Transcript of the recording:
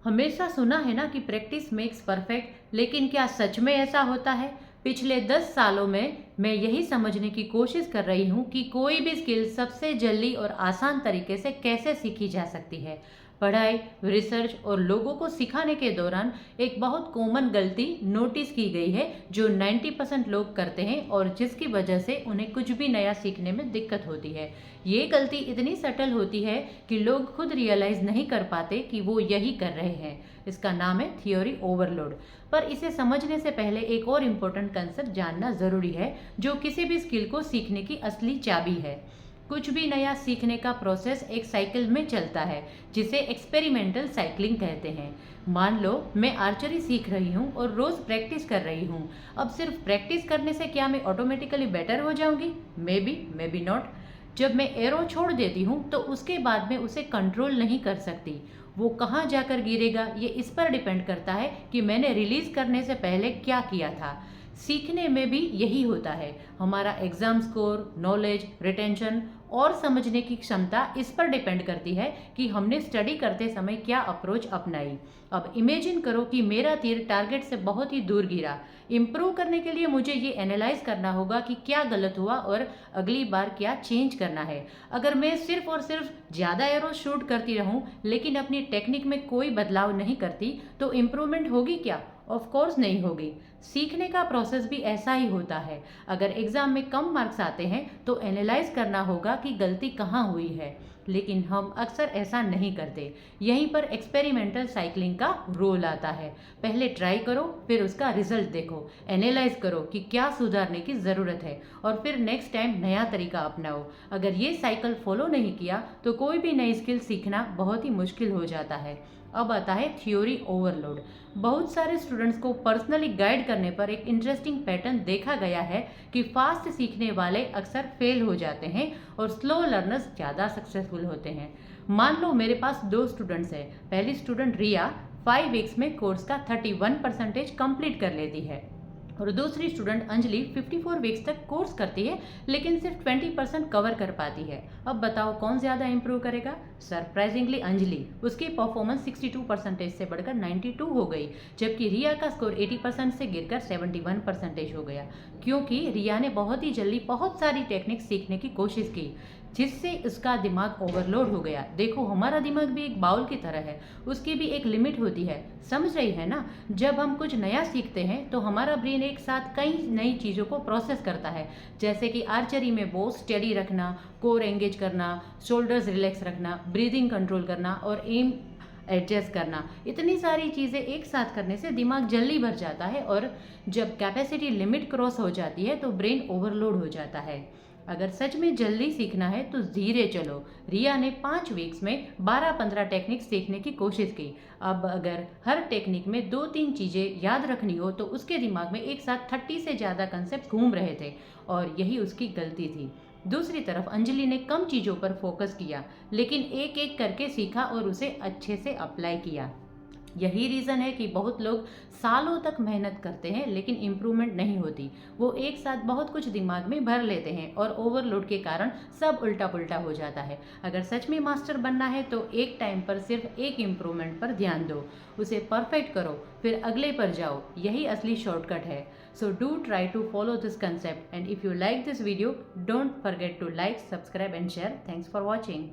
हमेशा सुना है ना कि प्रैक्टिस मेक्स परफेक्ट, लेकिन क्या सच में ऐसा होता है? पिछले 10 सालों में मैं यही समझने की कोशिश कर रही हूँ कि कोई भी स्किल सबसे जल्दी और आसान तरीके से कैसे सीखी जा सकती है। पढ़ाई, रिसर्च और लोगों को सिखाने के दौरान एक बहुत कॉमन गलती नोटिस की गई है जो 90% लोग करते हैं और जिसकी वजह से उन्हें कुछ भी नया सीखने में दिक्कत होती है। ये गलती इतनी सटल होती है कि लोग खुद रियलाइज नहीं कर पाते कि वो यही कर रहे हैं। इसका नाम है थियोरी ओवरलोड। पर इसे समझने से पहले एक और इम्पोर्टेंट कंसेप्ट जानना जरूरी है जो किसी भी स्किल को सीखने की असली चाबी है। कुछ भी नया सीखने का प्रोसेस एक साइकिल में चलता है जिसे एक्सपेरिमेंटल साइकिलिंग कहते हैं। मान लो मैं आर्चरी सीख रही हूँ और रोज प्रैक्टिस कर रही हूँ। अब सिर्फ प्रैक्टिस करने से क्या मैं ऑटोमेटिकली बेटर हो जाऊंगी? May be not. जब मैं एरो छोड़ देती हूँ तो उसके बाद में उसे कंट्रोल नहीं कर सकती। वो कहाँ जाकर गिरेगा ये इस पर डिपेंड करता है कि मैंने रिलीज करने से पहले क्या किया था। सीखने में भी यही होता है। हमारा एग्जाम स्कोर, नॉलेज, रिटेंशन और समझने की क्षमता इस पर डिपेंड करती है कि हमने स्टडी करते समय क्या अप्रोच अपनाई। अब इमेजिन करो कि मेरा तीर टारगेट से बहुत ही दूर गिरा। इम्प्रूव करने के लिए मुझे ये एनालाइज करना होगा कि क्या गलत हुआ और अगली बार क्या चेंज करना है। अगर मैं सिर्फ और सिर्फ ज़्यादा एरो शूट करती रहूं लेकिन अपनी टेक्निक में कोई बदलाव नहीं करती तो इम्प्रूवमेंट होगी क्या? ऑफ कोर्स नहीं होगी। सीखने का प्रोसेस भी ऐसा ही होता है। अगर एग्जाम में कम मार्क्स आते हैं तो एनालाइज करना होगा कि गलती कहाँ हुई है, लेकिन हम अक्सर ऐसा नहीं करते। यहीं पर एक्सपेरिमेंटल साइकिलिंग का रोल आता है। पहले ट्राई करो, फिर उसका रिजल्ट देखो, एनालाइज करो कि क्या सुधारने की ज़रूरत है और फिर नेक्स्ट टाइम नया तरीका अपनाओ। अगर ये साइकिल फॉलो नहीं किया तो कोई भी नई स्किल सीखना बहुत ही मुश्किल हो जाता है। अब आता है थ्योरी ओवरलोड। बहुत सारे स्टूडेंट्स को पर्सनली गाइड करने पर एक इंटरेस्टिंग पैटर्न देखा गया है कि फास्ट सीखने वाले अक्सर फेल हो जाते हैं और स्लो लर्नर्स ज़्यादा सक्सेसफुल होते हैं। मान लो मेरे पास दो स्टूडेंट्स हैं। पहली स्टूडेंट रिया 5 वीक्स में कोर्स का 31% कंप्लीट कर लेती है और दूसरी स्टूडेंट अंजलि 54 वीक्स तक कोर्स करती है लेकिन सिर्फ 20% कवर कर पाती है। अब बताओ कौन ज़्यादा इंप्रूव करेगा? सरप्राइजिंगली अंजलि। उसकी परफॉर्मेंस 62% से बढ़कर 92 हो गई, जबकि रिया का स्कोर 80% से गिरकर 71% हो गया, क्योंकि रिया ने बहुत ही जल्दी बहुत सारी टेक्निक सीखने की कोशिश की जिससे उसका दिमाग ओवरलोड हो गया। देखो हमारा दिमाग भी एक बाउल की तरह है, उसकी भी एक लिमिट होती है। समझ रही है ना? जब हम कुछ नया सीखते हैं तो हमारा ब्रेन एक साथ कई नई चीज़ों को प्रोसेस करता है, जैसे कि आर्चरी में बो स्टेडी रखना, कोर एंगेज करना, शोल्डर्स रिलैक्स रखना, ब्रीदिंग कंट्रोल करना और एम एडजस्ट करना। इतनी सारी चीज़ें एक साथ करने से दिमाग जल्दी भर जाता है और जब कैपेसिटी लिमिट क्रॉस हो जाती है तो ब्रेन ओवरलोड हो जाता है। अगर सच में जल्दी सीखना है तो धीरे चलो। रिया ने 5 वीक्स में 12-15 टेक्निक सीखने की कोशिश की। अब अगर हर टेक्निक में 2-3 चीज़ें याद रखनी हो तो उसके दिमाग में एक साथ 30 से ज़्यादा कंसेप्ट घूम रहे थे और यही उसकी गलती थी। दूसरी तरफ अंजलि ने कम चीज़ों पर फोकस किया लेकिन एक एक करके सीखा और उसे अच्छे से अप्लाई किया। यही रीज़न है कि बहुत लोग सालों तक मेहनत करते हैं लेकिन इम्प्रूवमेंट नहीं होती। वो एक साथ बहुत कुछ दिमाग में भर लेते हैं और ओवरलोड के कारण सब उल्टा पुल्टा हो जाता है। अगर सच में मास्टर बनना है तो एक टाइम पर सिर्फ एक इम्प्रूवमेंट पर ध्यान दो, उसे परफेक्ट करो, फिर अगले पर जाओ। यही असली शॉर्टकट है। So do try to follow this concept and if you like this video don't forget to like, subscribe and share. Thanks for watching.